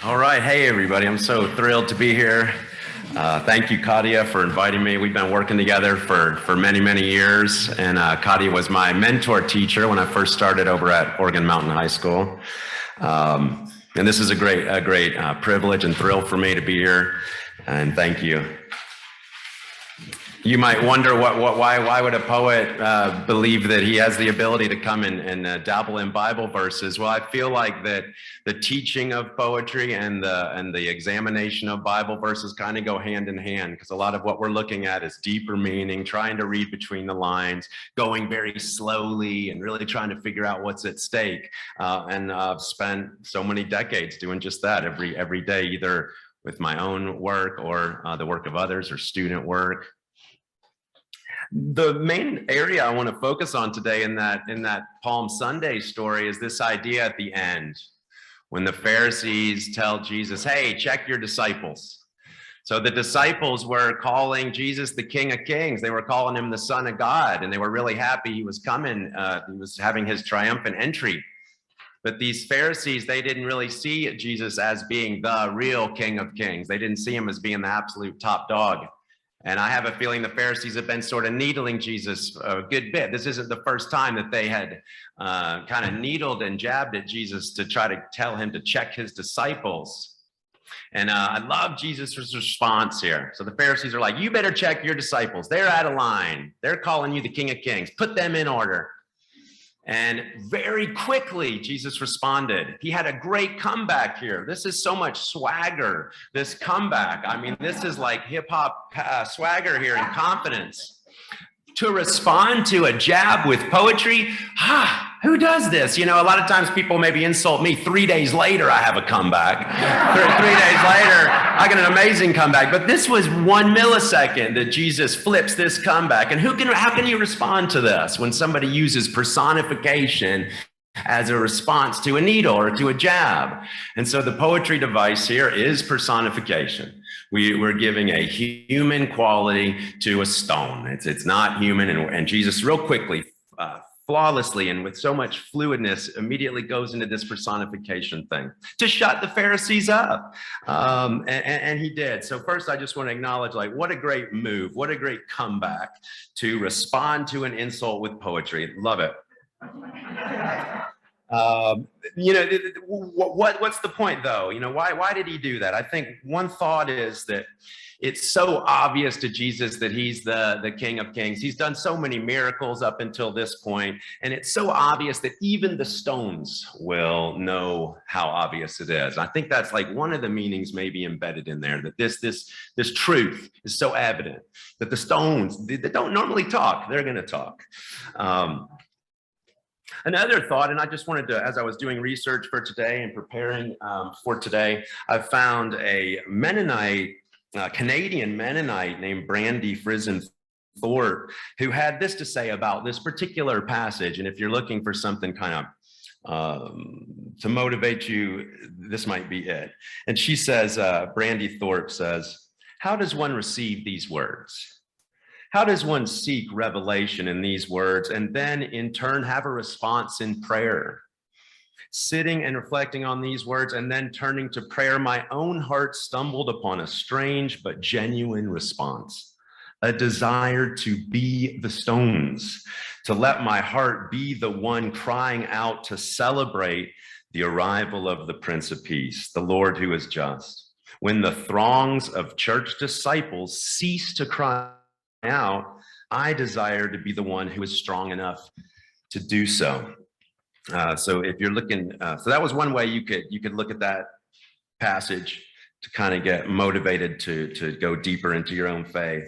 All right. Hey, everybody. I'm so thrilled to be here. Thank you, Katya, for inviting me. We've been working together for many, many years. And Katya was my mentor teacher when I first started over at Oregon Mountain High School. And this is a great privilege and thrill for me to be here. And thank you. You might wonder why would a poet believe that he has the ability to come and dabble in Bible verses? Well, I feel like that the teaching of poetry and the examination of Bible verses kind of go hand in hand, because a lot of what we're looking at is deeper meaning, trying to read between the lines, going very slowly and really trying to figure out what's at stake. And I've spent so many decades doing just that every day, either with my own work or the work of others or student work. The main area I want to focus on today in that Palm Sunday story is this idea at the end, when the Pharisees tell Jesus, hey, check your disciples. So the disciples were calling Jesus the King of Kings. They were calling him the Son of God, and they were really happy he was coming. He was having his triumphant entry. But these Pharisees, they didn't really see Jesus as being the real King of Kings. They didn't see him as being the absolute top dog. And I have a feeling the Pharisees have been sort of needling Jesus a good bit. This isn't the first time that they had kind of needled and jabbed at Jesus to try to tell him to check his disciples. And I love Jesus' response here. So the Pharisees are like, you better check your disciples. They're out of line. They're calling you the King of Kings. Put them in order. And very quickly, Jesus responded. He had a great comeback here. This is so much swagger, this comeback. I mean, this is like hip hop swagger here and confidence. To respond to a jab with poetry, who does this? You know, a lot of times people maybe insult me. 3 days later, I have a comeback. 3 days later, I get an amazing comeback. But this was 1 millisecond that Jesus flips this comeback. And how can you respond to this when somebody uses personification as a response to a needle or to a jab? And so the poetry device here is personification. We're giving a human quality to a stone. It's not human. And Jesus real quickly, flawlessly and with so much fluidness, immediately goes into this personification thing to shut the Pharisees up. And he did. So first, I just want to acknowledge, like, what a great move. What a great comeback to respond to an insult with poetry. Love it. What's the point, though? You know, why did he do that? I think one thought is that it's so obvious to Jesus that he's the King of Kings. He's done so many miracles up until this point, and it's so obvious that even the stones will know how obvious it is. I think that's like one of the meanings maybe embedded in there, that this truth is so evident that the stones that don't normally talk, they're going to talk. Another thought, and I just wanted to, as I was doing research for today and preparing for today, I found a Mennonite, Canadian Mennonite named Brandy Frison Thorpe, who had this to say about this particular passage. And if you're looking for something kind of to motivate you, this might be it. And she says, Brandy Thorpe says, how does one receive these words? How does one seek revelation in these words and then in turn have a response in prayer? Sitting and reflecting on these words and then turning to prayer, my own heart stumbled upon a strange but genuine response, a desire to be the stones, to let my heart be the one crying out to celebrate the arrival of the Prince of Peace, the Lord who is just. When the throngs of church disciples cease to cry out, I desire to be the one who is strong enough to do so. So if you're looking, so that was one way you could look at that passage to kind of get motivated to go deeper into your own faith.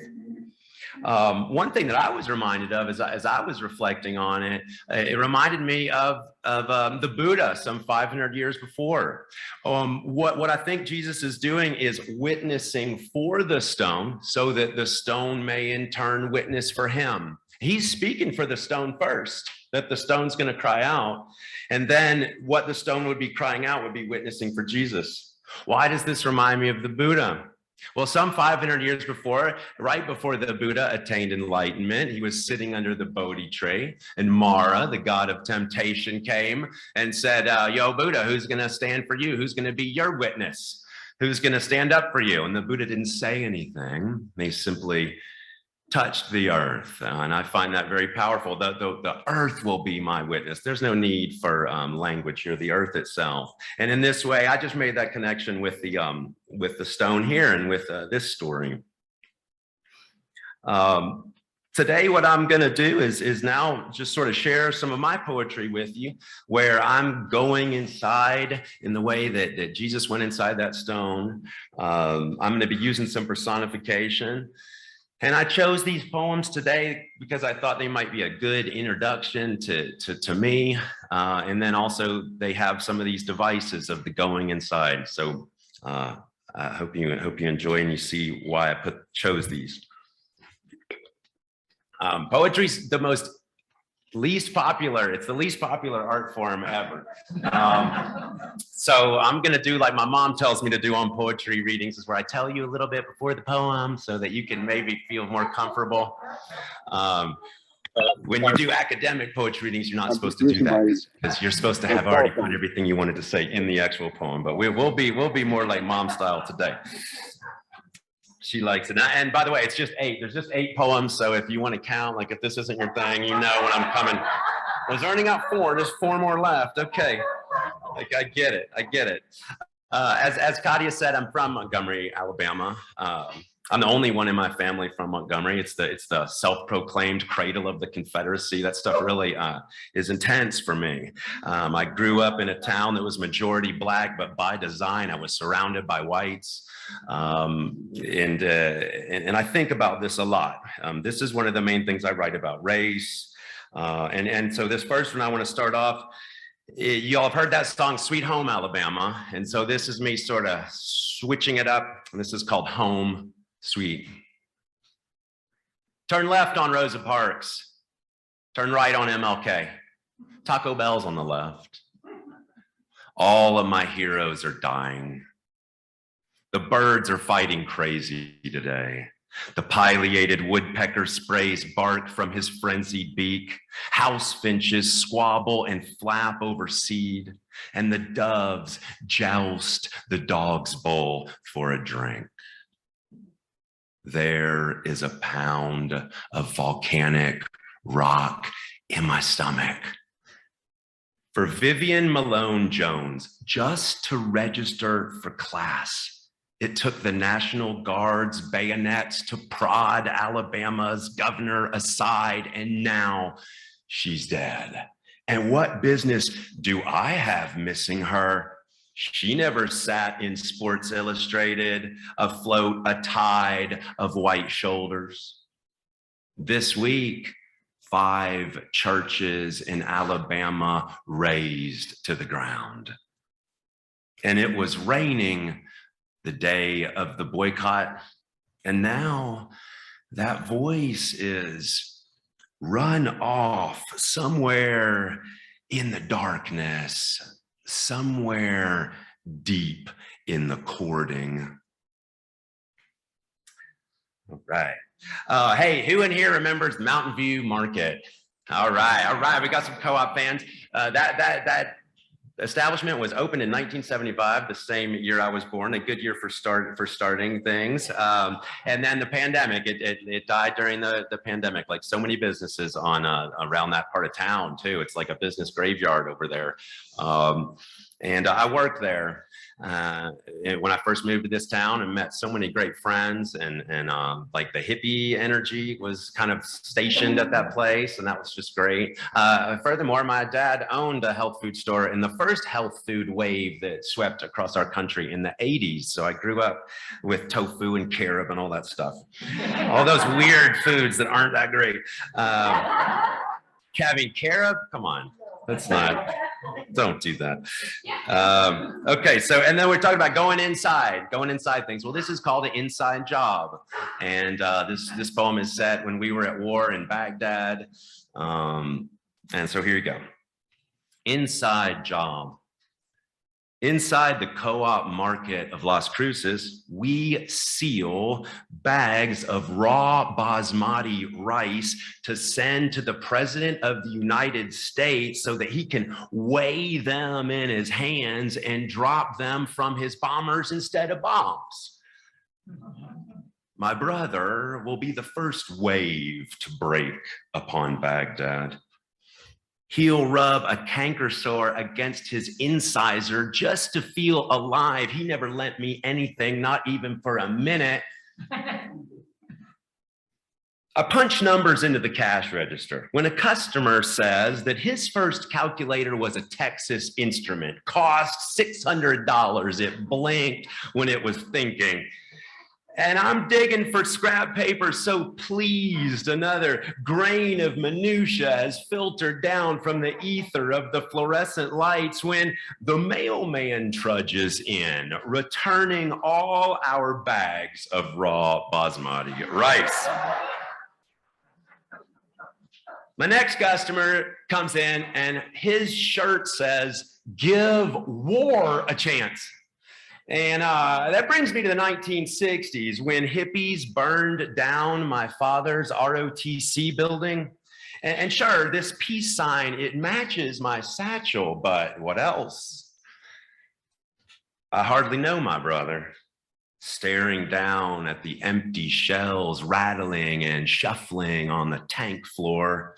One thing that I was reminded of as I was reflecting on it, it reminded me of the Buddha some 500 years before. What I think Jesus is doing is witnessing for the stone so that the stone may in turn witness for him. He's speaking for the stone first, that the stone's going to cry out. And then what the stone would be crying out would be witnessing for Jesus. Why does this remind me of the Buddha? Well, some 500 years before, right before the Buddha attained enlightenment, he was sitting under the Bodhi tree, and Mara, the god of temptation, came and said, yo, Buddha, who's going to stand for you? Who's going to be your witness? Who's going to stand up for you? And the Buddha didn't say anything. They simply touched the earth. And I find that very powerful. The earth will be my witness. There's no need for language here, the earth itself. And in this way, I just made that connection with the stone here and with this story. Today, what I'm going to do is now just sort of share some of my poetry with you, where I'm going inside in the way that Jesus went inside that stone. I'm going to be using some personification. And I chose these poems today because I thought they might be a good introduction to me. And then also they have some of these devices of the going inside. So I hope you enjoy and you see why I chose these. Poetry's the least popular. It's the least popular art form ever. So I'm gonna do like my mom tells me to do on poetry readings, is where I tell you a little bit before the poem so that you can maybe feel more comfortable. When you do academic poetry readings, you're not supposed to do that because you're supposed to have already put everything you wanted to say in the actual poem. But we'll be more like mom style today. She likes it. And by the way, it's just 8. There's just 8 poems. So if you want to count, like if this isn't your thing, you know when I'm coming. I was earning out 4, there's 4 more left. Okay. Like I get it. As Katya said, I'm from Montgomery, Alabama. I'm the only one in my family from Montgomery. It's the self-proclaimed cradle of the Confederacy. That stuff really is intense for me. I grew up in a town that was majority Black, but by design, I was surrounded by whites. And I think about this a lot. This is one of the main things I write about, race. And so this first one, I want to start off. Y'all have heard that song, Sweet Home Alabama. And so this is me sort of switching it up. And this is called Home Sweet. Turn left on Rosa Parks. Turn right on MLK. Taco Bell's on the left. All of my heroes are dying. The birds are fighting crazy today. The pileated woodpecker sprays bark from his frenzied beak. House finches squabble and flap over seed. And the doves joust the dog's bowl for a drink. There is a pound of volcanic rock in my stomach. For Vivian Malone Jones, just to register for class, it took the National Guard's bayonets to prod Alabama's governor aside, and now she's dead. And what business do I have missing her? She never sat in Sports Illustrated, afloat a tide of white shoulders. This week, 5 churches in Alabama razed to the ground. And it was raining the day of the boycott. And now that voice is run off somewhere in the darkness, somewhere deep in the courting. All right. Hey, who in here remembers Mountain View Market? All right. We got some co-op fans. That establishment was opened in 1975, the same year I was born, a good year for starting things. And then the pandemic, it died during the pandemic, like so many businesses on around that part of town too. It's like a business graveyard over there. And I worked there when I first moved to this town and met so many great friends, and like the hippie energy was kind of stationed at that place, and that was just great. Furthermore, my dad owned a health food store in the first health food wave that swept across our country in the 80s. So I grew up with tofu and carob and all that stuff. All those weird foods that aren't that great. Having carob, come on. That's not, don't do that. Okay, so, and then we're talking about going inside things. Well, this is called an inside job. And this poem is set when we were at war in Baghdad. And so here you go. Inside job. Inside the co-op market of Las Cruces, we seal bags of raw basmati rice to send to the President of the United States so that he can weigh them in his hands and drop them from his bombers instead of bombs. My brother will be the first wave to break upon Baghdad. He'll rub a canker sore against his incisor just to feel alive. He never lent me anything, not even for a minute. I punch numbers into the cash register. When a customer says that his first calculator was a Texas Instrument, cost $600, it blinked when it was thinking. And I'm digging for scrap paper, so pleased another grain of minutia has filtered down from the ether of the fluorescent lights when the mailman trudges in, returning all our bags of raw basmati rice. My next customer comes in and his shirt says, "Give war a chance." And that brings me to the 1960s when hippies burned down my father's ROTC building. And sure, this peace sign, it matches my satchel, but what else? I hardly know my brother, staring down at the empty shells rattling and shuffling on the tank floor.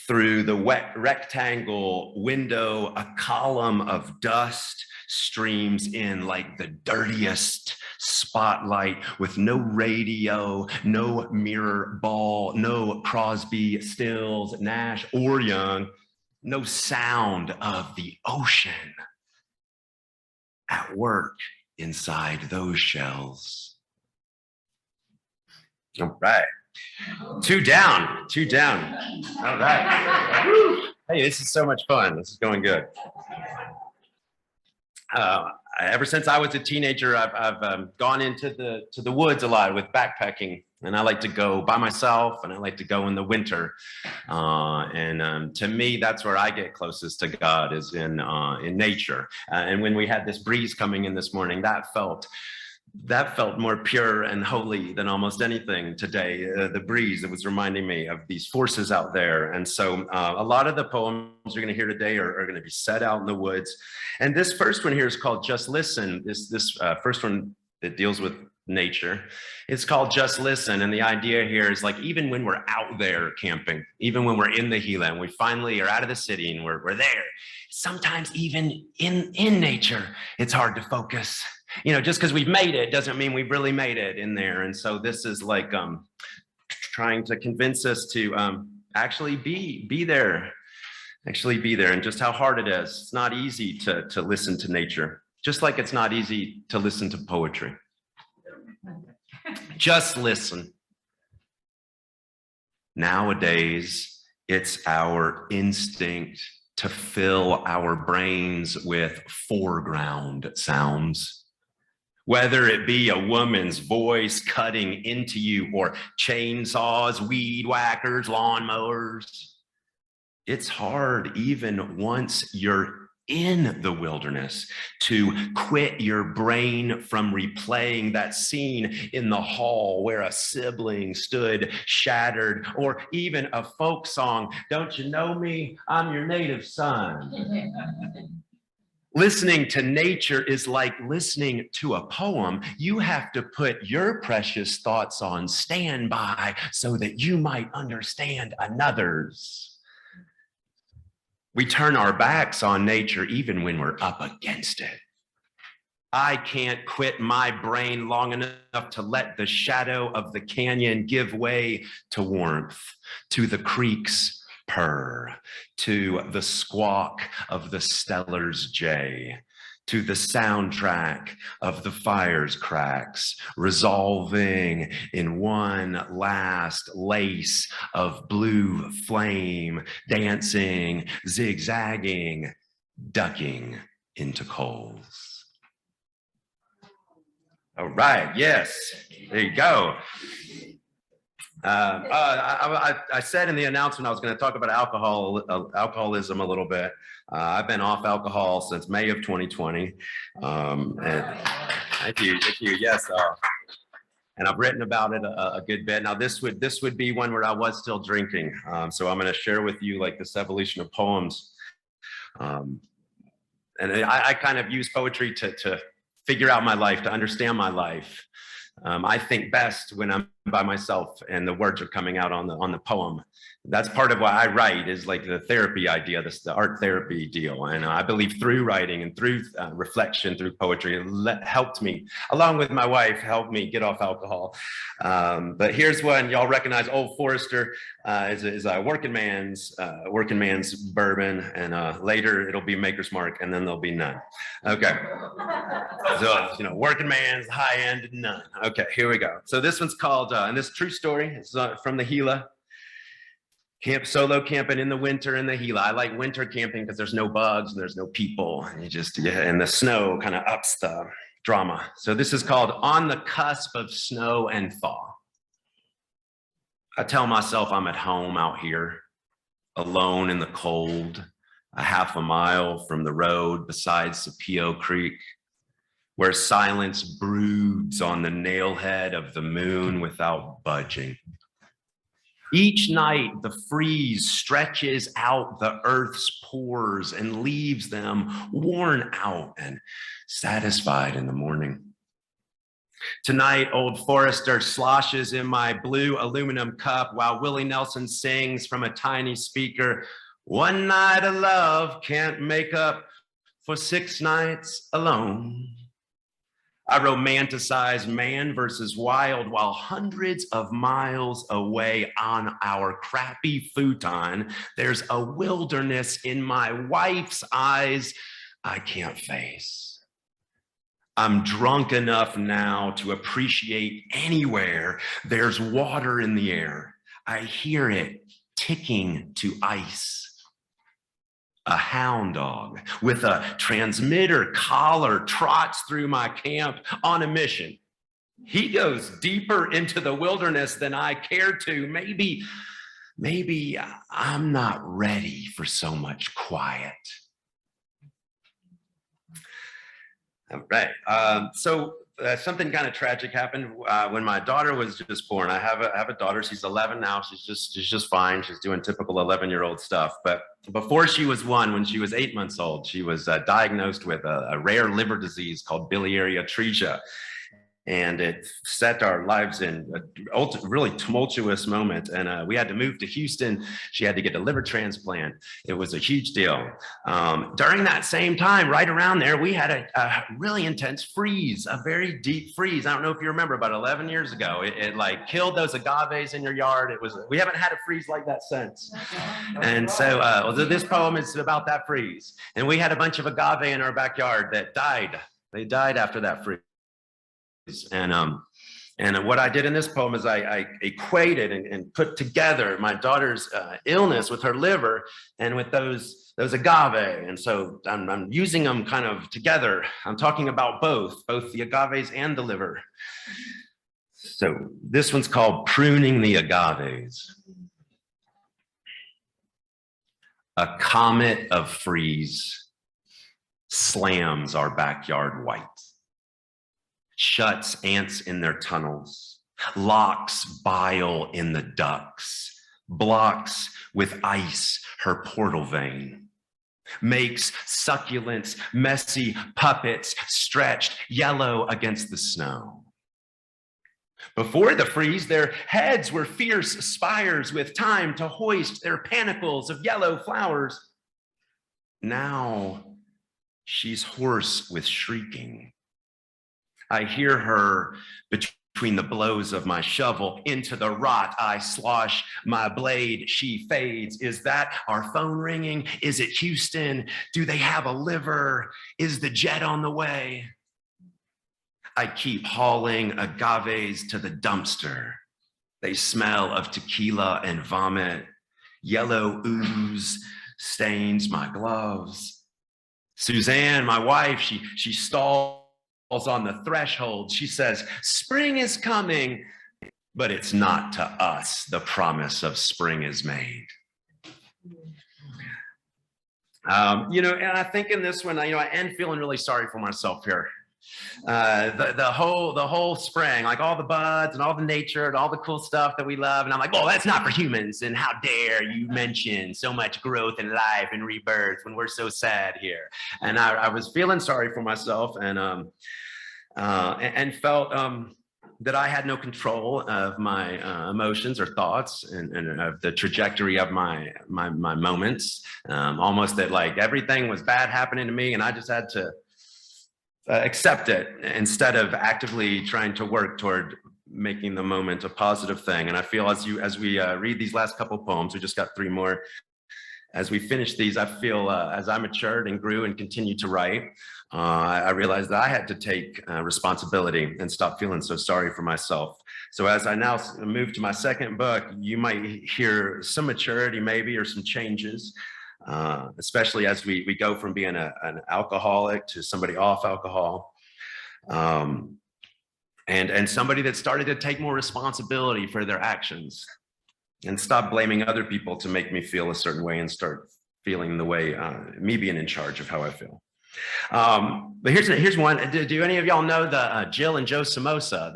Through the wet rectangle window, a column of dust streams in like the dirtiest spotlight with no radio, no mirror ball, no Crosby, Stills, Nash, or Young, no sound of the ocean at work inside those shells. All right. Two down. All right. Hey, this is so much fun. This is going good. Ever since I was a teenager, I've gone into the woods a lot with backpacking, and I like to go by myself, and I like to go in the winter. To me, that's where I get closest to God, is in nature. And when we had this breeze coming in this morning, that felt more pure and holy than almost anything today. The breeze that was reminding me of these forces out there. And so a lot of the poems you're going to hear today are going to be set out in the woods. And this first one here is called Just Listen. This first one that deals with nature, it's called Just Listen. And the idea here is, like, even when we're out there camping, even when we're in the Gila and we finally are out of the city and we're there, sometimes even in nature, it's hard to focus. You know, just because we've made it doesn't mean we've really made it in there. And so this is like trying to convince us to actually be there, and just how hard it is. It's not easy to listen to nature, just like it's not easy to listen to poetry. Just listen. Nowadays, it's our instinct to fill our brains with foreground sounds. Whether it be a woman's voice cutting into you, or chainsaws, weed whackers, lawnmowers. It's hard, even once you're in the wilderness, to quit your brain from replaying that scene in the hall where a sibling stood shattered, or even a folk song, "Don't you know me? I'm your native son." Listening to nature is like listening to a poem. You have to put your precious thoughts on standby so that you might understand another's. We turn our backs on nature even when we're up against it. I can't quit my brain long enough to let the shadow of the canyon give way to warmth, to the creek's purr, to the squawk of the stellar's jay, to the soundtrack of the fire's cracks, resolving in one last lace of blue flame, dancing, zigzagging, ducking into coals. All right, yes, there you go. I said in the announcement I was going to talk about alcoholism a little bit. I've been off alcohol since May of 2020. And thank you. Yes. And I've written about it a good bit. Now, this would be one where I was still drinking. So I'm going to share with you like this evolution of poems. And I kind of use poetry to figure out my life, to understand my life. I think best when I'm by myself and the words are coming out on the poem. That's part of why I write, is like the therapy idea, the art therapy deal. And I believe through writing and through reflection, through poetry, it helped me, along with my wife, helped me get off alcohol. But here's one y'all recognize. Old Forester is a working man's bourbon, and later it'll be Maker's Mark, and then there'll be none. Okay. So, working man's high end none. Okay, here we go. So this one's called, and this true story, it's from the Gila. Solo camping in the winter in the Gila. I like winter camping because there's no bugs and there's no people, and and the snow kind of ups the drama. So this is called On the Cusp of Snow and Thaw. I tell myself I'm at home out here, alone in the cold, a half a mile from the road beside Sapio Creek, where silence broods on the nailhead of the moon without budging. Each night, the freeze stretches out the earth's pores and leaves them worn out and satisfied in the morning. Tonight, Old Forester sloshes in my blue aluminum cup while Willie Nelson sings from a tiny speaker, "One night of love can't make up for 6 nights alone." I romanticize man versus wild while hundreds of miles away on our crappy futon, there's a wilderness in my wife's eyes I can't face. I'm drunk enough now to appreciate anywhere there's water in the air. I hear it ticking to ice. A hound dog with a transmitter collar trots through my camp on a mission. He goes deeper into the wilderness than I care to. Maybe I'm not ready for so much quiet. All right. Something kind of tragic happened when my daughter was just born. I have a daughter. She's 11 now. She's just fine. She's doing typical 11-year-old stuff. But before she was 1, when she was 8 months old, she was diagnosed with a rare liver disease called biliary atresia. And it set our lives in a really tumultuous moment. And we had to move to Houston. She had to get a liver transplant. It was a huge deal. During that same time, right around there, we had a really intense freeze, a very deep freeze. I don't know if you remember, about 11 years ago, it like killed those agaves in your yard. We haven't had a freeze like that since. And so this poem is about that freeze. And we had a bunch of agave in our backyard that died. They died after that freeze. And what I did in this poem is I equated and put together my daughter's illness with her liver and with those agave. And so I'm using them kind of together. I'm talking about both the agaves and the liver. So this one's called Pruning the Agaves. A comet of freeze slams our backyard white. Shuts ants in their tunnels, locks bile in the ducts, blocks with ice her portal vein, makes succulents, messy puppets stretched yellow against the snow. Before the freeze, their heads were fierce spires with time to hoist their panicles of yellow flowers. Now she's hoarse with shrieking. I hear her between the blows of my shovel. Into the rot I slosh my blade. She fades. Is that our phone ringing? Is it Houston? Do they have a liver? Is the jet on the way? I keep hauling agaves to the dumpster. They smell of tequila and vomit. Yellow ooze stains my gloves. Suzanne, my wife, she stalls on the threshold. She says, "Spring is coming." but it's not to us the promise of spring is made. And I think in this one, I end feeling really sorry for myself here. The whole spring, like all the buds and all the nature and all the cool stuff that we love, and I'm like, well, that's not for humans, and how dare you mention so much growth and life and rebirth when we're so sad here. And I was feeling sorry for myself, and felt that I had no control of my emotions or thoughts and of the trajectory of my moments. Almost that like everything was bad happening to me, and I just had to accept it instead of actively trying to work toward making the moment a positive thing. And I feel as we read these last couple poems, we just got 3 more. As we finish these, I feel as I matured and grew and continued to write, I realized that I had to take responsibility and stop feeling so sorry for myself. So as I now move to my second book, you might hear some maturity maybe, or some changes, especially as we go from being an alcoholic to somebody off alcohol, and somebody that started to take more responsibility for their actions and stop blaming other people to make me feel a certain way and start feeling the way, me being in charge of how I feel. But here's one. Do any of y'all know the Jill and Joe Somoza?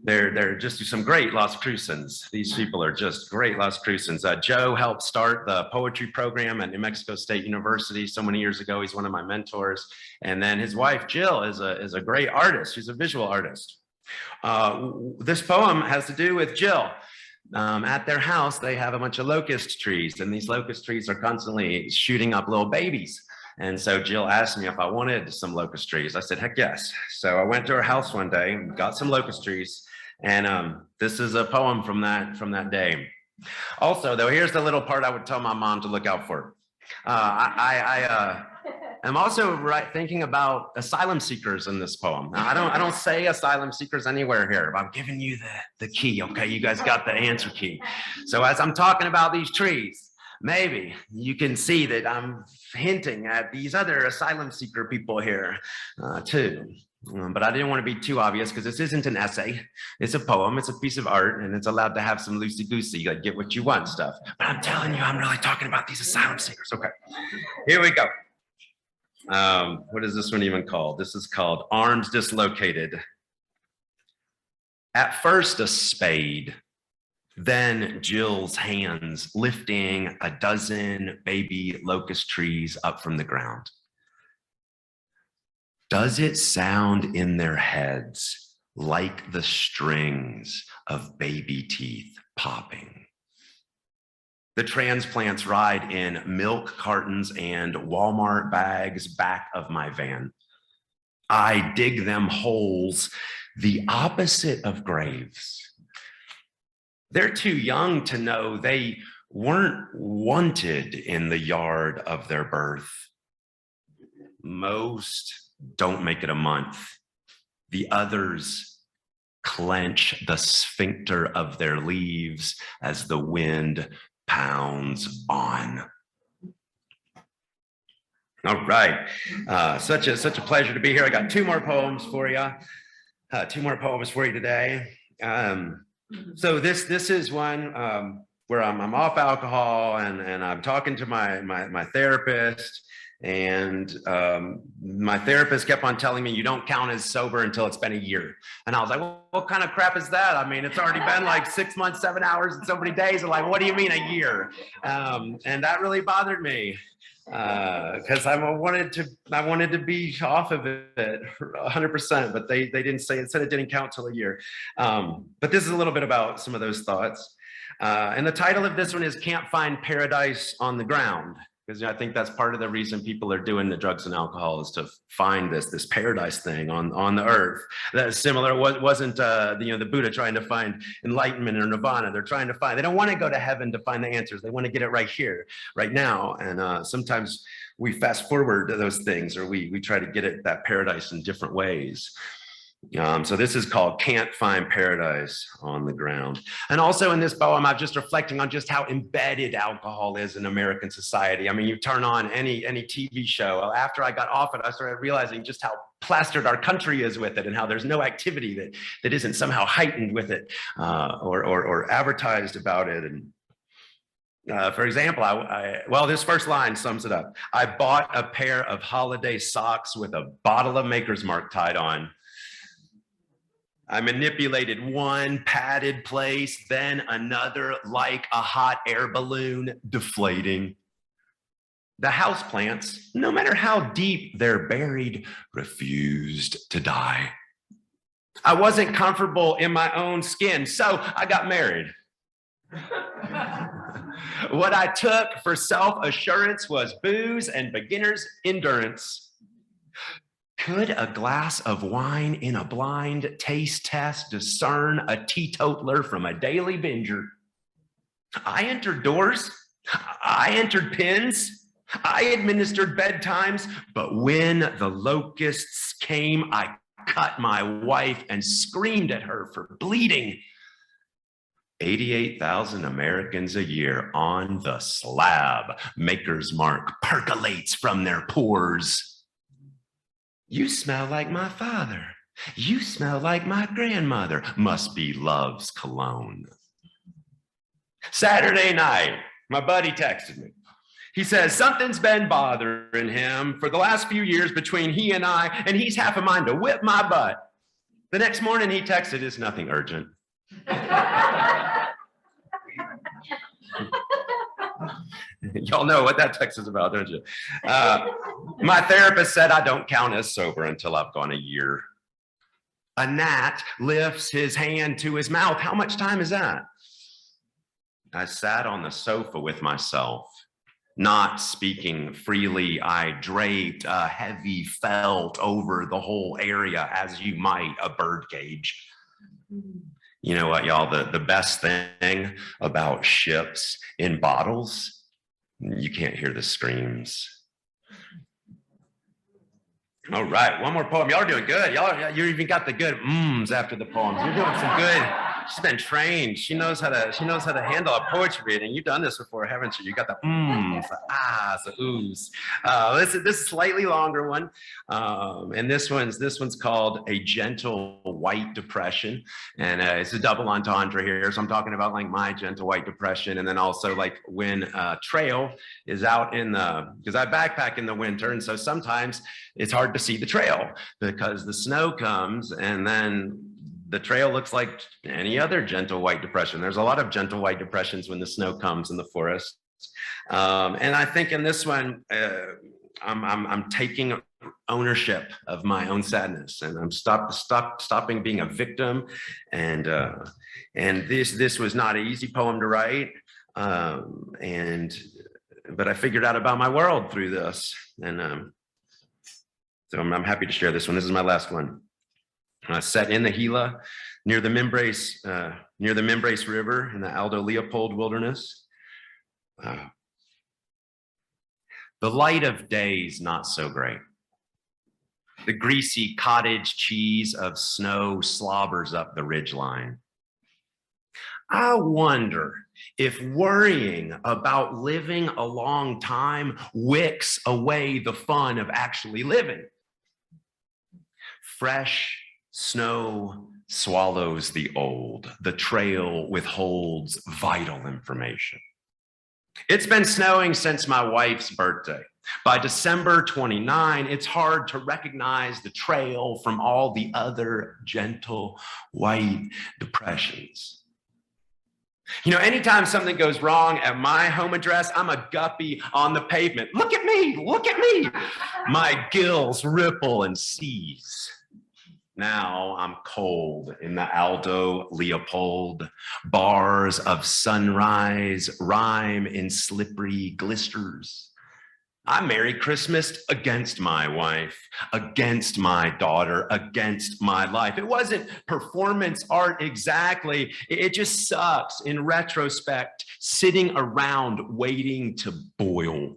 They're just some great Las Cruces. These people are just great Las Cruces. Joe helped start the poetry program at New Mexico State University so many years ago. He's one of my mentors. And then his wife, Jill, is a great artist. She's a visual artist. This poem has to do with Jill. At their house, they have a bunch of locust trees, and these locust trees are constantly shooting up little babies. And so Jill asked me if I wanted some locust trees. I said, heck yes. So I went to her house one day, got some locust trees, and this is a poem from that day. Also, though, here's the little part I would tell my mom to look out for. I'm also thinking about asylum seekers in this poem. Now, I don't say asylum seekers anywhere here, but I'm giving you the key, okay? You guys got the answer key. So as I'm talking about these trees, maybe you can see that I'm hinting at these other asylum seeker people here too. But I didn't want to be too obvious because this isn't an essay. It's a poem. It's a piece of art, and it's allowed to have some loosey-goosey, like get what you want stuff. But I'm telling you, I'm really talking about these asylum seekers. Okay, here we go. What is this one even called? This is called Arms Dislocated. At first a spade, then Jill's hands lifting a dozen baby locust trees up from the ground. Does it sound in their heads like the strings of baby teeth popping? The transplants ride in milk cartons and Walmart bags back of my van. I dig them holes the opposite of graves. They're too young to know they weren't wanted in the yard of their birth. Most don't make it a month. The others clench the sphincter of their leaves as the wind pounds on. All right, such a pleasure to be here. I got 2 more poems for you. 2 more poems for you today. So this is one where I'm off alcohol and I'm talking to my therapist, and my therapist kept on telling me you don't count as sober until it's been a year. And I was like, well, what kind of crap is that? I mean, it's already been like 6 months, 7 hours, and so many days. I'm like, what do you mean a year? And that really bothered me because I wanted to be off of it 100%, but they didn't say it. Said it didn't count till a year. But this is a little bit about some of those thoughts. And the title of this one is Can't Find Paradise on the Ground. Because I think that's part of the reason people are doing the drugs and alcohol is to find this paradise thing on the earth. That's similar. Wasn't the Buddha trying to find enlightenment or nirvana? They don't want to go to heaven to find the answers. They want to get it right here, right now. And sometimes we fast forward to those things, or we try to get it that paradise in different ways. So this is called Can't Find Paradise on the Ground. And also in this poem, I'm just reflecting on just how embedded alcohol is in American society. I mean, you turn on any TV show. After I got off it, I started realizing just how plastered our country is with it and how there's no activity that isn't somehow heightened with it or advertised about it. And for example, well, this first line sums it up. I bought a pair of holiday socks with a bottle of Maker's Mark tied on. I manipulated one padded place, then another like a hot air balloon deflating. The houseplants, no matter how deep they're buried, refused to die. I wasn't comfortable in my own skin, so I got married. What I took for self-assurance was booze and beginner's endurance. Could a glass of wine in a blind taste test discern a teetotaler from a daily binger? I entered doors, I entered pins, I administered bedtimes, but when the locusts came, I cut my wife and screamed at her for bleeding. 88,000 Americans a year on the slab. Maker's Mark percolates from their pores. You smell like my father. You smell like my grandmother. Must be love's cologne. Saturday night, my buddy texted me. He says, something's been bothering him for the last few years between he and I, and he's half a mind to whip my butt. The next morning he texted, it's nothing urgent. Y'all know what that text is about, don't you? My therapist said I don't count as sober until I've gone a year. A gnat lifts his hand to his mouth. How much time is that? I sat on the sofa with myself, not speaking freely. I draped a heavy felt over the whole area as you might a bird cage. You know what, y'all, the best thing about ships in bottles, you can't hear the screams. All right, one more poem. Y'all are doing good. You even got the good mms after the poems. You're doing some good. She's been trained. She knows how to handle a poetry reading. You've done this before, haven't you? You got the mms, the ahs, the oohs. This is a slightly longer one, and this one's called A Gentle White Depression, and it's a double entendre here. So I'm talking about like my gentle white depression, and then also like when trail is out in the, because I backpack in the winter, and so sometimes it's hard to see the trail because the snow comes and then the trail looks like any other gentle white depression. There's a lot of gentle white depressions when the snow comes in the forest. And I think in this one, I'm taking ownership of my own sadness, and I'm stopping being a victim. And this was not an easy poem to write. But I figured out about my world through this. And so I'm happy to share this one. This is my last one. Set in the Gila, near the Membrace River in the Aldo Leopold Wilderness. The light of day's not so great. The greasy cottage cheese of snow slobbers up the ridgeline. I wonder if worrying about living a long time wicks away the fun of actually living. Fresh snow swallows the old. The trail withholds vital information. It's been snowing since my wife's birthday. By December 29, it's hard to recognize the trail from all the other gentle white depressions. You know, anytime something goes wrong at my home address, I'm a guppy on the pavement. Look at me, look at me. My gills ripple and seize. Now I'm cold in the Aldo Leopold. Bars of sunrise rhyme in slippery glisters. I Merry Christmas against my wife, against my daughter, against my life. It wasn't performance art exactly. It just sucks in retrospect, sitting around waiting to boil.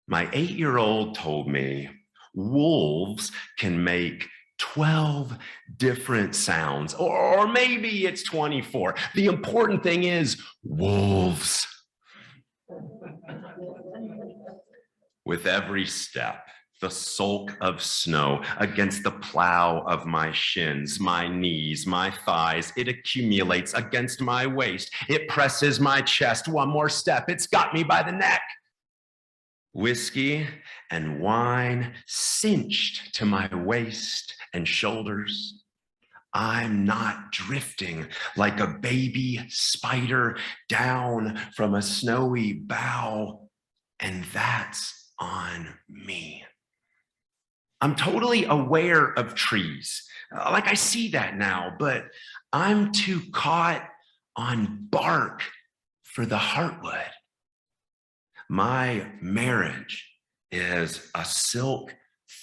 My 8-year-old told me wolves can make 12 different sounds, or maybe it's 24. The important thing is wolves. With every step, the sulk of snow against the plow of my shins, my knees, my thighs, it accumulates against my waist. It presses my chest. One more step, it's got me by the neck. Whiskey and wine cinched to my waist and shoulders. I'm not drifting like a baby spider down from a snowy bough, and that's on me. I'm totally aware of trees. Like I see that now, but I'm too caught on bark for the heartwood. My marriage is a silk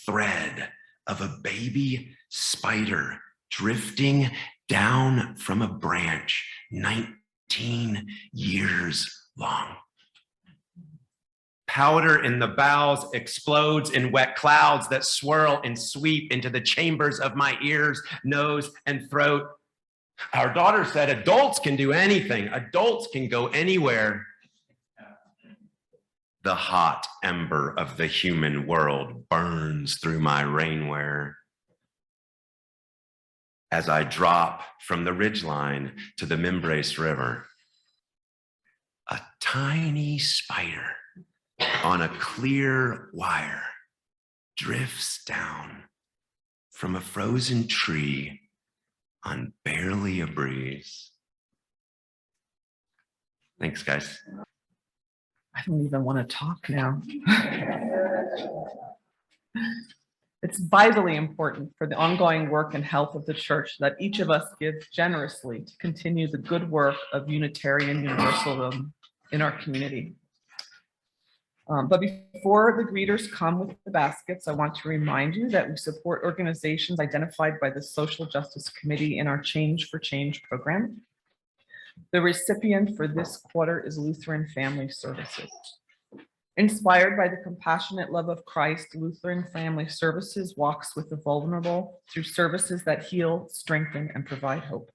thread of a baby spider drifting down from a branch 19 years long. Powder in the boughs explodes in wet clouds that swirl and sweep into the chambers of my ears, nose, and throat. Our daughter said adults can do anything. Adults can go anywhere. The hot ember of the human world burns through my rainwear as I drop from the ridgeline to the Mimbres River. A tiny spider on a clear wire drifts down from a frozen tree on barely a breeze. Thanks, guys. I don't even want to talk now. It's vitally important for the ongoing work and health of the church that each of us give generously to continue the good work of Unitarian Universalism in our community. But before the greeters come with the baskets, I want to remind you that we support organizations identified by the Social Justice Committee in our Change for Change program. The recipient for this quarter is Lutheran Family Services. Inspired by the compassionate love of Christ, Lutheran Family Services walks with the vulnerable through services that heal, strengthen, and provide hope.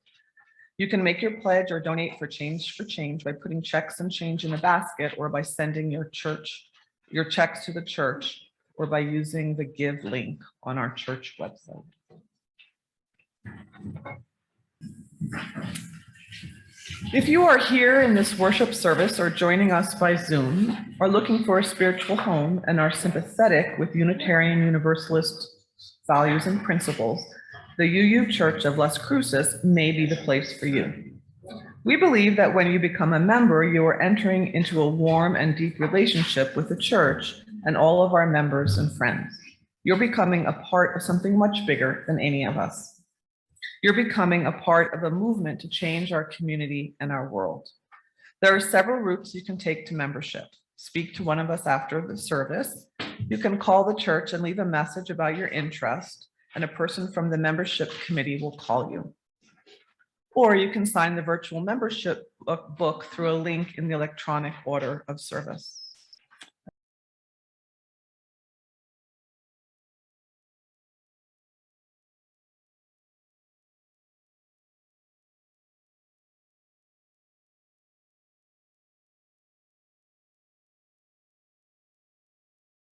You can make your pledge or donate for Change by putting checks and change in a basket, or by sending your checks to the church, or by using the give link on our church website. If you are here in this worship service or joining us by Zoom, or looking for a spiritual home and are sympathetic with Unitarian Universalist values and principles, the UU Church of Las Cruces may be the place for you. We believe that when you become a member, you are entering into a warm and deep relationship with the church and all of our members and friends. You're becoming a part of something much bigger than any of us. You're becoming a part of a movement to change our community and our world. There are several routes you can take to membership. Speak to one of us after the service. You can call the church and leave a message about your interest, and a person from the membership committee will call you. Or you can sign the virtual membership book through a link in the electronic order of service.